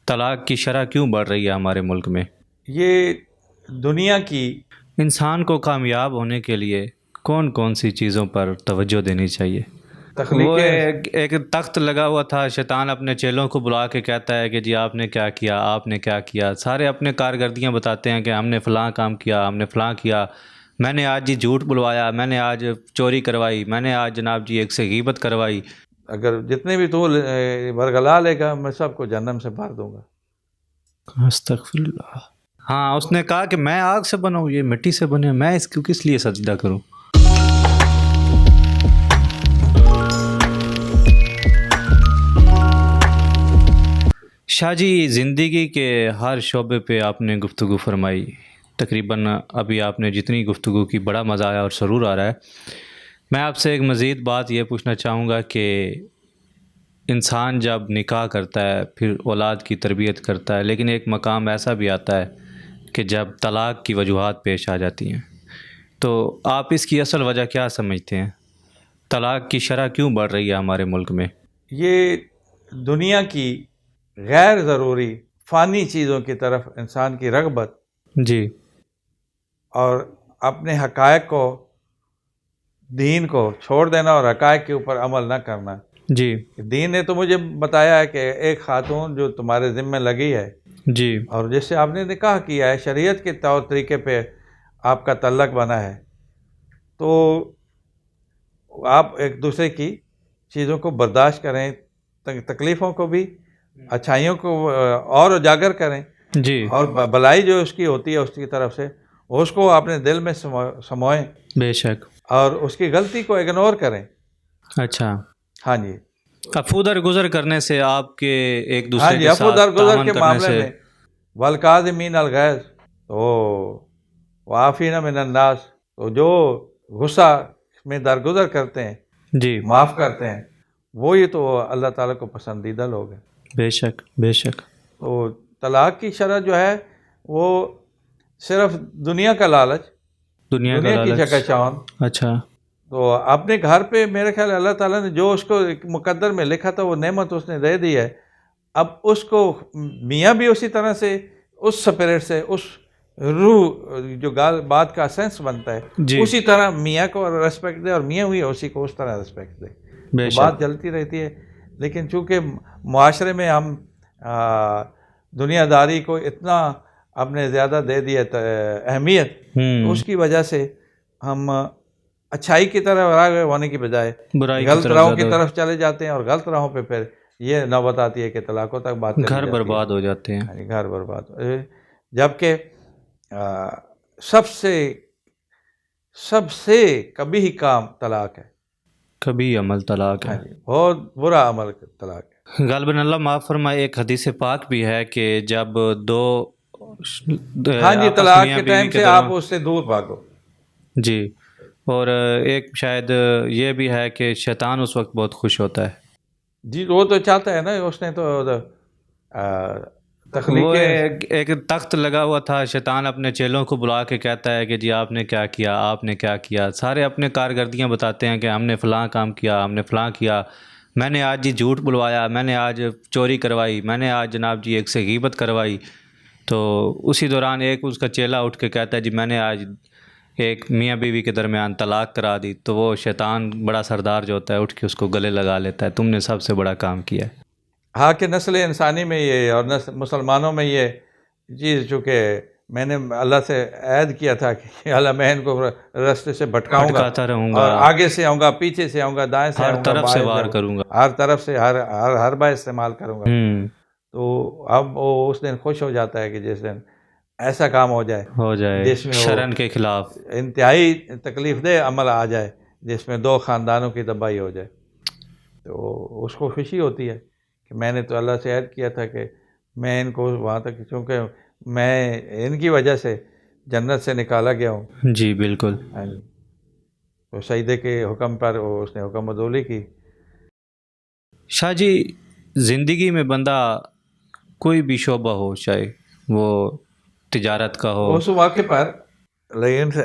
طلاق کی شرح کیوں بڑھ رہی ہے ہمارے ملک میں؟ یہ دنیا کی انسان کو کامیاب ہونے کے لیے کون کون سی چیزوں پر توجہ دینی چاہیے؟ وہ تخلیقیں ایک تخت لگا ہوا تھا، شیطان اپنے چیلوں کو بلا کے کہتا ہے کہ جی آپ نے کیا کیا، آپ نے کیا کیا، سارے اپنے کارکردگیاں بتاتے ہیں کہ ہم نے فلاں کام کیا، ہم نے فلاں کیا، میں نے آج جی جھوٹ بلوایا، میں نے آج چوری کروائی، میں نے آج جناب جی ایک سے غیبت کروائی۔ اگر جتنے بھی تو برگلا لے گا میں سب کو جہنم سے بھر دوں گا۔ استغفر اللہ۔ ہاں، اس نے کہا کہ میں آگ سے بنا ہوں، یہ مٹی سے بنے، میں اس کو کس لیے سجدہ کروں؟ شاہ جی، زندگی کے ہر شعبے پہ آپ نے گفتگو فرمائی، تقریباً ابھی آپ نے جتنی گفتگو کی بڑا مزہ آیا اور سرور آ رہا ہے۔ میں آپ سے ایک مزید بات یہ پوچھنا چاہوں گا کہ انسان جب نکاح کرتا ہے پھر اولاد کی تربیت کرتا ہے، لیکن ایک مقام ایسا بھی آتا ہے کہ جب طلاق کی وجوہات پیش آ جاتی ہیں، تو آپ اس کی اصل وجہ کیا سمجھتے ہیں؟ طلاق کی شرح کیوں بڑھ رہی ہے ہمارے ملک میں؟ یہ دنیا کی غیر ضروری فانی چیزوں کی طرف انسان کی رغبت جی، اور اپنے حقائق کو، دین کو چھوڑ دینا اور حقائق کے اوپر عمل نہ کرنا۔ جی دین نے تو مجھے بتایا ہے کہ ایک خاتون جو تمہارے ذمہ لگی ہے جی اور جس سے آپ نے نکاح کیا ہے، شریعت کے طور طریقے پہ آپ کا تعلق بنا ہے، تو آپ ایک دوسرے کی چیزوں کو برداشت کریں، تکلیفوں کو بھی، اچھائیوں کو اور اجاگر کریں، جی، اور بلائی جو اس کی ہوتی ہے اس کی طرف سے اس کو اپنے دل میں سموئیں بے شک۔ اور اس کی غلطی کو اگنور کریں۔ اچھا، ہاں جی، افو درگزر کرنے سے، آپ کے ایک ہاں دوسرے جی، کے عفو ساتھ درگزر تعاون کے کرنے معاملے سے، میں والکاظمین الغیظ تو وعافین من الناس، تو جو غصہ میں درگزر کرتے ہیں، جی معاف کرتے ہیں، وہی تو اللہ تعالیٰ کو پسندیدہ لوگ ہیں۔ بے شک بے شک۔ تو طلاق کی شرح جو ہے وہ صرف دنیا کا لالچ، دنیا کا دنیا کی لالچ۔ چکاچوند۔ اچھا، تو اپنے گھر پہ میرے خیال اللہ تعالیٰ نے جو اس کو مقدر میں لکھا تھا وہ نعمت اس نے دے دی ہے، اب اس کو میاں بھی اسی طرح سے، اس سپرٹ سے، اس روح جو بات کا سینس بنتا ہے جی اسی طرح میاں کو ریسپیکٹ دے، اور میاں ہوئی اسی کو اس طرح ریسپیکٹ دے، بے تو بات شک۔ چلتی رہتی ہے۔ لیکن چونکہ معاشرے میں ہم دنیا داری کو اتنا اپنے زیادہ دے دیا اہمیت، اس کی وجہ سے ہم اچھائی کی طرف راغب ہونے کی بجائے برائی کی غلط طرف راہوں کی زیادہ، طرف چلے جاتے ہیں، اور غلط راہوں پہ پھر یہ نوبت آتی ہے کہ طلاقوں تک بات چلی گھر جاتی ہے، برباد ہو جاتے ہیں۔ یعنی گھر برباد۔ جبکہ سب سے قبیح کام طلاق ہے، کبھی عمل طلاق ہاں ہے۔ جی، بہت برا عمل طلاق ہے۔ غالباً اللہ معاف فرمائے، ایک حدیث پاک بھی ہے کہ جب دو ہاں جی، آپس طلاق میاں کے بیوی ٹائم کے سے آپ درمیان، اس سے دور بھاگو۔ جی، اور ایک شاید یہ بھی ہے کہ شیطان اس وقت بہت خوش ہوتا ہے۔ جی، وہ تو چاہتا ہے نا، اس نے تو وہ تخلیقیں، ایک تخت لگا ہوا تھا، شیطان اپنے چیلوں کو بلا کے کہتا ہے کہ جی آپ نے کیا کیا، آپ نے کیا کیا، سارے اپنے کارکردگیاں بتاتے ہیں کہ ہم نے فلاں کام کیا، ہم نے فلاں کیا، میں نے آج جی جھوٹ بلوایا، میں نے آج چوری کروائی، میں نے آج جناب جی ایک سے غیبت کروائی۔ تو اسی دوران ایک اس کا چیلا اٹھ کے کہتا ہے جی میں نے آج ایک میاں بیوی کے درمیان طلاق کرا دی، تو وہ شیطان بڑا سردار جو ہوتا ہے اٹھ کے اس کو گلے لگا لیتا ہے، تم نے سب سے بڑا کام کیا ہے۔ ہاں کہ نسل انسانی میں یہ اور مسلمانوں میں یہ چیز، چونکہ میں نے اللہ سے عہد کیا تھا کہ اللہ میں ان کو راستے سے بھٹکاؤں گا، بھٹکاتا رہوں گا، اور آگے سے آؤں گا، پیچھے سے آؤں گا، دائیں سے ہر آؤں گا، طرف سے بائیں سے وار آؤں کروں گا۔ گا، ہر طرف سے ہر بار استعمال کروں گا۔ تو اب وہ اس دن خوش ہو جاتا ہے کہ جس دن ایسا کام ہو جائے جس میں وہ شرن کے خلاف۔ انتہائی تکلیف دہ عمل آ جائے، جس میں دو خاندانوں کی تباہی ہو جائے، تو اس کو خوشی ہوتی ہے کہ میں نے تو اللہ سے عہد کیا تھا کہ میں ان کو وہاں تک، چونکہ میں ان کی وجہ سے جنت سے نکالا گیا ہوں۔ جی بالکل۔ ہاں جی، تو سجدے کے حکم پر اس نے حکم عدولی کی۔ شاہ جی، زندگی میں بندہ کوئی بھی شعبہ ہو، چاہے وہ تجارت کا ہو، اس واقعے پر لیکن سے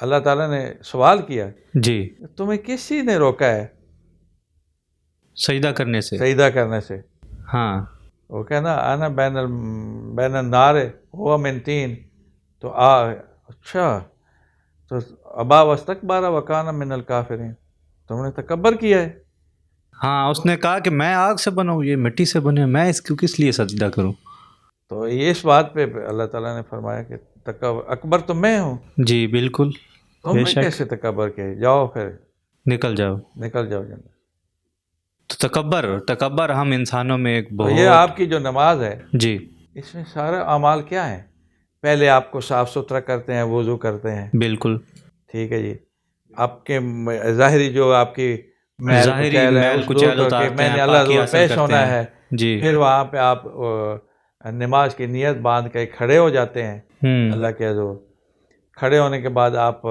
اللہ تعالیٰ نے سوال کیا، جی، تمہیں کس چیز نے روکا ہے سجدہ کرنے سے؟ سجدہ کرنے سے؟ ہاں، وہ کہنا آنا بین النار ہوا من تین، تو اچھا تو ابا واستکبر وکان من الکافرین، تم نے تکبر کیا ہے. ہاں اس نے کہا کہ میں آگ سے بنا ہوں، یہ مٹی سے بنے، میں اس کو کس لیے سجدہ کروں. تو یہ اس بات پہ اللہ تعالیٰ نے فرمایا کہ اکبر تو میں ہوں، جی بالکل، تم بے نے شک. کیسے تکبر کیا. جاؤ پھر نکل جاؤ. نکل جاؤ جنت. تو تکبر ہم انسانوں میں ایک تو یہ بہت. آپ کی جو نماز ہے جی اس میں سارے اعمال کیا ہیں؟ پہلے آپ کو صاف ستھرا کرتے ہیں، وضو کرتے ہیں، بالکل. ٹھیک ہے جی. آپ کے ظاہری جو آپ کی میل ظاہری کچیل ہے میل اس دور کچیل کر کے اتارتے میں ہیں، نے اللہ پاکی حضور حاصل پیش کرتے ہونا ہیں. ہے. جی. پھر وہاں پہ آپ نماز کی نیت باندھ کے کھڑے ہو جاتے ہیں اللہ کے حضور. کھڑے ہونے کے بعد آپ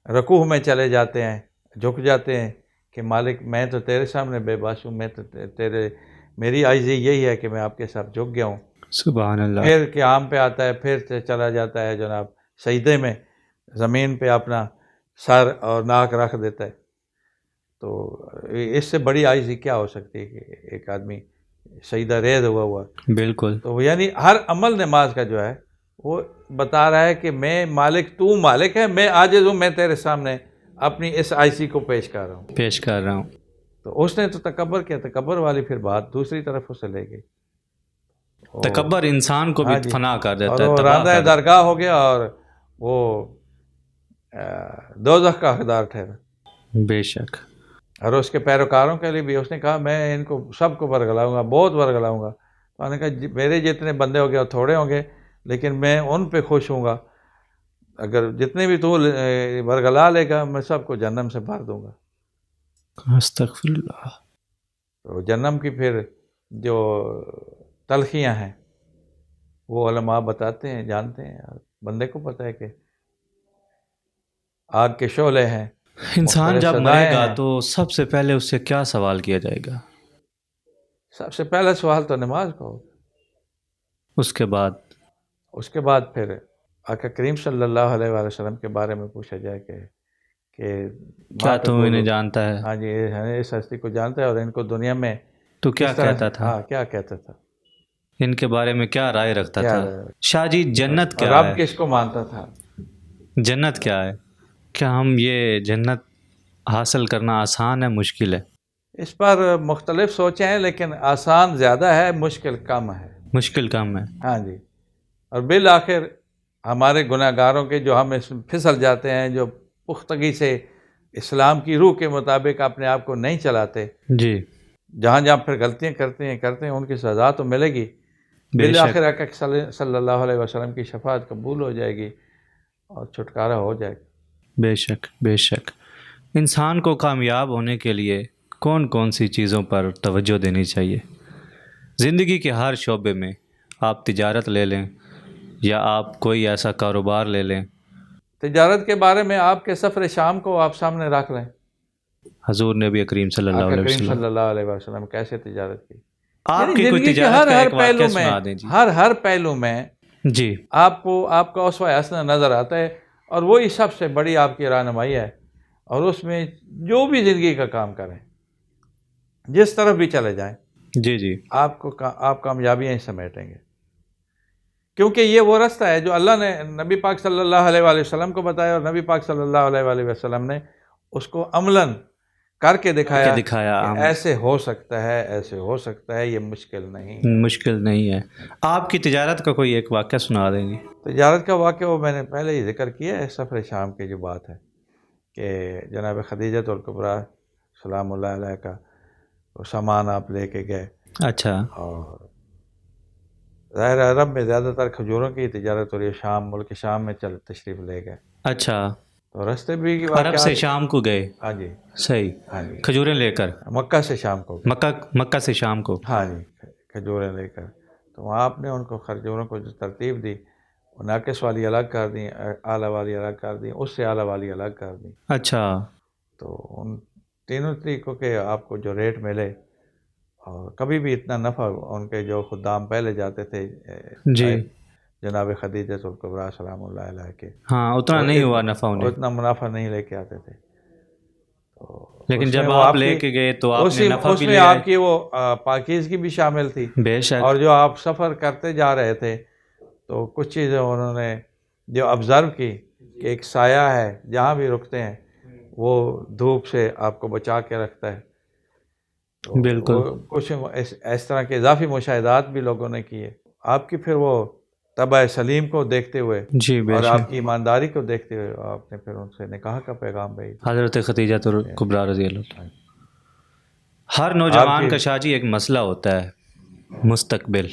رکوع میں چلے جاتے ہیں، جھک جاتے ہیں کہ مالک میں تو تیرے سامنے بے بس ہوں، میں تو میری عاجزی یہی ہے کہ میں آپ کے ساتھ جھک گیا ہوں. سبحان اللہ. پھر قیام پہ آتا ہے، پھر چلا جاتا ہے جناب سجدے میں، زمین پہ اپنا سر اور ناک رکھ دیتا ہے. تو اس سے بڑی عاجزی کیا ہو سکتی ہے کہ ایک آدمی سجدہ ریز ہوا. بالکل. تو یعنی ہر عمل نماز کا جو ہے وہ بتا رہا ہے کہ میں مالک، تو مالک ہے، میں عاجز ہوں، میں تیرے سامنے اپنی اس عاجزی کو پیش کر رہا ہوں. پیش کر رہا ہوں. تو اس نے تو تکبر کیا، تکبر والی پھر بات دوسری طرف اسے لے گئی. تکبر انسان کو بھی ہاں جی، فنا کر اور دیتا ہے، وہ تباہ راندہ کر دیتا درگاہ ہو گیا اور وہ دوزخ کا حقدار ٹھہرا. ہے. بے شک. اور اس کے پیروکاروں کے لیے بھی اس نے کہا میں ان کو سب کو برگلاؤں گا، بہت برگلاؤں گا. تو انہوں نے کہا میرے جتنے بندے ہو گے وہ تھوڑے ہوں گے، لیکن میں ان پہ خوش ہوں گا. اگر جتنے بھی تو برگلا لے گا میں سب کو جہنم سے بھر دوں گا. استغفر اللہ. تو جہنم کی پھر جو تلخیاں ہیں وہ علماء بتاتے ہیں، جانتے ہیں، اور بندے کو پتہ ہے کہ آگ کے شعلے ہیں، انسان مختلف جب مرے صدائیں گا ہیں. تو سب سے پہلے اس سے کیا سوال کیا جائے گا؟ سب سے پہلا سوال تو نماز کا ہوگا. اس کے بعد پھر آقا کریم صلی اللہ علیہ وآلہ وسلم کے بارے میں پوچھا جائے کہ کیا ماں تم انہیں تقول، جانتا ہے؟ ہاں جی اس ہستی کو جانتا ہے اور ان کو دنیا میں تو کیا کس طرح سے، کہتا تھا؟ ہاں کیا کہتا تھا، ان کے بارے میں کیا رائے رکھتا کیا تھا؟ شاہ جی جنت اور کیا رب ہے؟ کس کو مانتا تھا. جنت کیا ہے؟ کیا ہم یہ جنت حاصل کرنا آسان ہے، مشکل ہے؟ اس پر مختلف سوچیں ہیں، لیکن آسان زیادہ ہے، مشکل کم ہے. مشکل کم ہے. ہاں جی. اور بالآخر ہمارے گناہ گاروں کے جو ہم اس میں پھسل جاتے ہیں، جو پختگی سے اسلام کی روح کے مطابق اپنے آپ کو نہیں چلاتے، جی جہاں جہاں پھر غلطیاں کرتے ہیں ان کی سزا تو ملے گی. بے شک. بالآخر آقا صلی اللہ علیہ وسلم کی شفاعت قبول ہو جائے گی اور چھٹکارا ہو جائے گا. بے شک بے شک. انسان کو کامیاب ہونے کے لیے کون کون سی چیزوں پر توجہ دینی چاہیے؟ زندگی کے ہر شعبے میں، آپ تجارت لے لیں یا آپ کوئی ایسا کاروبار لے لیں. تجارت کے بارے میں آپ کے سفر شام کو آپ سامنے رکھ لیں. حضور نبی کریم صلی اللہ آقا علیہ کریم وسلم، صلی اللہ علیہ وسلم کیسے تجارت کی. آپ یعنی کی کوئی زندگی کے تجارت ہر کا ہر ایک پہلو واقعہ میں، سنا دیں جی. ہر پہلو میں جی آپ کا اسوہ حسنہ نظر آتا ہے، اور وہی سب سے بڑی آپ کی رہنمائی ہے. اور اس میں جو بھی زندگی کا کام کریں، جس طرف بھی چلے جائیں، جی جی آپ کامیابیاں ہی سمیٹیں گے. کیونکہ یہ وہ رستہ ہے جو اللہ نے نبی پاک صلی اللہ علیہ وآلہ وسلم کو بتایا، اور نبی پاک صلی اللہ علیہ وآلہ وسلم نے اس کو عملاً کر کے دکھایا کہ ہم. ایسے ہو سکتا ہے، ایسے ہو سکتا ہے، یہ مشکل نہیں ہے. مشکل نہیں ہے. آپ کی تجارت کا کوئی ایک واقعہ سنا دیں گے. تجارت کا واقعہ وہ میں نے پہلے ہی ذکر کیا ہے، سفر شام کی جو بات ہے کہ جناب خدیجہ الکبریٰ سلام اللہ علیہ کا وہ سامان آپ لے کے گئے. اچھا. اور ظاہر عرب میں زیادہ تر کھجوروں کی تجارت ہو رہی ہے، شام، ملک شام میں تشریف لے گئے. اچھا. تو رستے بھی عرب سے شام کو گئے. ہاں جی. صحیح. ہاں جی. کھجوریں لے کر مکہ سے شام کو. مکہ سے شام کو. ہاں جی، کھجوریں لے کر. تو وہاں آپ نے ان کو کھجوروں کو جو ترتیب دی، وہ ناقص والی الگ کر دیں، اعلیٰ والی الگ کر دیں، اس سے اعلیٰ والی الگ کر دیں. اچھا. تو ان تینوں طریقوں کے آپ کو جو ریٹ ملے، اور کبھی بھی اتنا نفع ان کے جو خدام پہلے جاتے تھے جی. جناب خدیجہ الکبریٰ سلام اللہ علیہ کے، ہاں اتنا نہیں ہوا نفع انہیں. اتنا منافع نہیں لے کے آتے تھے. لیکن اس میں جب وہ آپ کی- لے کے گئے تو آپ نے نفع اس بھی میں لیا آپ کی وہ پاکیزگی بھی شامل تھی، بے شک. اور جو آپ سفر کرتے جا رہے تھے تو کچھ چیزیں انہوں نے جو آبزرو کی کہ ایک سایہ ہے جہاں بھی رکتے ہیں وہ دھوپ سے آپ کو بچا کے رکھتا ہے. تو بالکل. وہ کچھ اس طرح کے اضافی مشاہدات بھی لوگوں نے کیے. آپ کی پھر وہ طبع سلیم کو دیکھتے ہوئے جی بے اور شک. آپ کی ایمانداری کو دیکھتے ہوئے آپ نے پھر ان سے نکاح کا پیغام بھیجا. حضرت خدیجہ کبریٰ رضی اللہ عنہ. ہر آپ نوجوان کی کا شاہ جی ایک مسئلہ ہوتا ہے، مستقبل.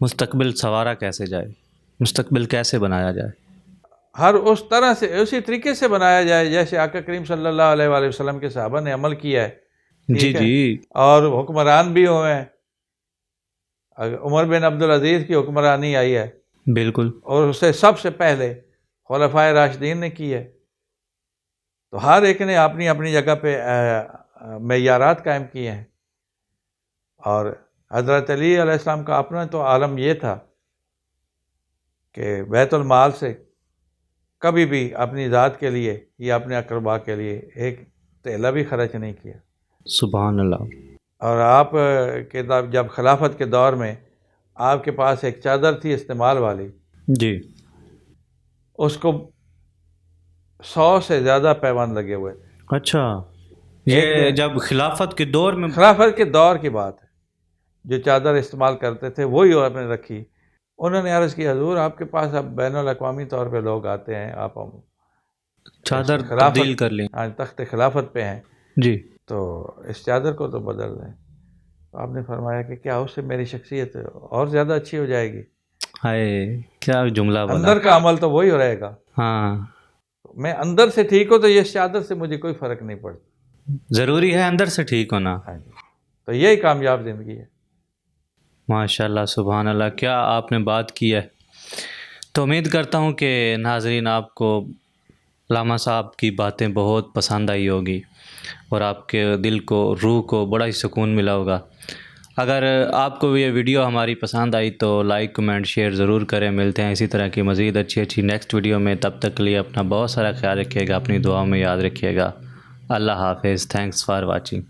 مستقبل سنوارا کیسے جائے، مستقبل کیسے بنایا جائے؟ ہر اس طرح سے اسی طریقے سے بنایا جائے جیسے آقا کریم صلی اللہ علیہ وآلہ وسلم کے صحابہ نے عمل کیا ہے. جی ٹھیک ہے، جی اور حکمران بھی ہوئے ہیں. عمر بن عبدالعزیز کی حکمرانی آئی ہے بالکل. اور اسے سب سے پہلے خلفائے راشدین نے کی ہے. تو ہر ایک نے اپنی اپنی جگہ پہ معیارات قائم کیے ہیں. اور حضرت علی علیہ السلام کا اپنا تو عالم یہ تھا کہ بیت المال سے کبھی بھی اپنی ذات کے لیے یا اپنے اقربا کے لیے ایک تیلا بھی خرچ نہیں کیا. سبحان اللہ. اور آپ کے جب خلافت کے دور میں آپ کے پاس ایک چادر تھی استعمال والی، جی اس کو 100 سے زیادہ پیوند لگے ہوئے. اچھا، یہ جب خلافت کے دور میں؟ خلافت کے دور کی بات ہے. جو چادر استعمال کرتے تھے وہی آپ نے رکھی. انہوں نے عرض کی حضور آپ کے پاس اب بین الاقوامی طور پہ لوگ آتے ہیں، آپ چادر تبدیل کر لیں. تخت خلافت پہ ہیں، جی تو اس چادر کو تو بدل دیں. تو آپ نے فرمایا کہ کیا اس سے میری شخصیت اور زیادہ اچھی ہو جائے گی؟ ہائے کیا جملہ بولا. اندر کا عمل تو وہی رہے گا. ہاں میں اندر سے ٹھیک ہوں تو یہ چادر سے مجھے کوئی فرق نہیں پڑتا. ضروری ہے اندر سے ٹھیک ہونا. ہاں جی، تو یہی کامیاب زندگی ہے. ماشاء اللہ سبحان اللہ، کیا آپ نے بات کی ہے. تو امید کرتا ہوں کہ ناظرین آپ کو علامہ صاحب کی باتیں بہت پسند آئی ہوگی اور آپ کے دل کو، روح کو بڑا ہی سکون ملا ہوگا. اگر آپ کو یہ ویڈیو ہماری پسند آئی تو لائک کمنٹ شیئر ضرور کریں. ملتے ہیں اسی طرح کی مزید اچھی نیکسٹ ویڈیو میں. تب تک کے لیے اپنا بہت سارا خیال رکھیے گا، اپنی دعاؤں میں یاد رکھیے گا. اللہ حافظ. Thanks for watching.